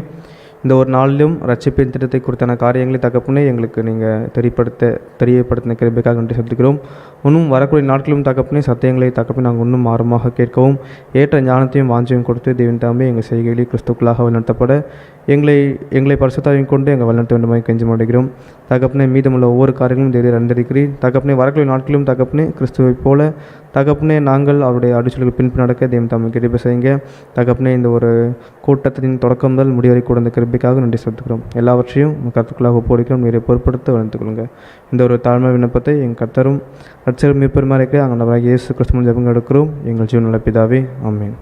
இந்த ஒரு நாளிலும் ரட்சிப்பின் திட்டத்தை குறித்தான காரியங்களை தகப்பனே எங்களுக்கு நீங்கள் தெரியப்படுத்தின கிருபைக்காக நன்றி செலுத்துகிறோம். இன்னும் வரக்கூடிய நாட்களும் தகப்பனே சத்தியங்களை தகப்பனே நாங்கள் இன்னும் ஆரம்பமாக கேட்கவும் ஏற்ற ஞானத்தையும் வாஞ்சியும் கொடுத்து தேவன் தாமே எங்கள் செய்கைகளை கிறிஸ்துக்களாக வழிநடத்தப்பட எங்களை பரிசுத்தாவையும் கொண்டு எங்கள் வழிநடத்த வேண்டுமாய் கெஞ்சி மாடுகிறோம். தகப்பனே மீதமுள்ள ஒவ்வொரு காரியங்களும் தேவரீர் அறிந்திருக்கிறீர். தகப்பனே வரக்கூடிய நாட்களும் தகப்பனே கிறிஸ்துவைப் போல தகப்பனே நாங்கள் அவருடைய அடிச்சலுக்கு பின்பு நடக்க தேவன் தாமே கிருபை செய்யுங்க. தகப்பனே இந்த ஒரு கூட்டத்தின் தொடக்கம் முதல் முடிவரை கூட இந்த கிருபைக்காக நன்றி செலுத்துகிறோம். எல்லாவற்றையும் கருத்துக்களாக ஒப்புக்கொடுக்கிறோம். நீரை பொறுப்படுத்த வளர்த்துக் கொள்ளுங்க. இந்த ஒரு தாழ்மை விண்ணப்பத்தை எங்கள் கர்த்தரும் ரட்சகரும் மீட்பருமாய் இருக்கிற அங்கே இயேசு கிறிஸ்துவின் ஜெபங்கள் எடுக்கிறோம் எங்கள் ஜீவனுள்ள பிதாவே. ஆமென்.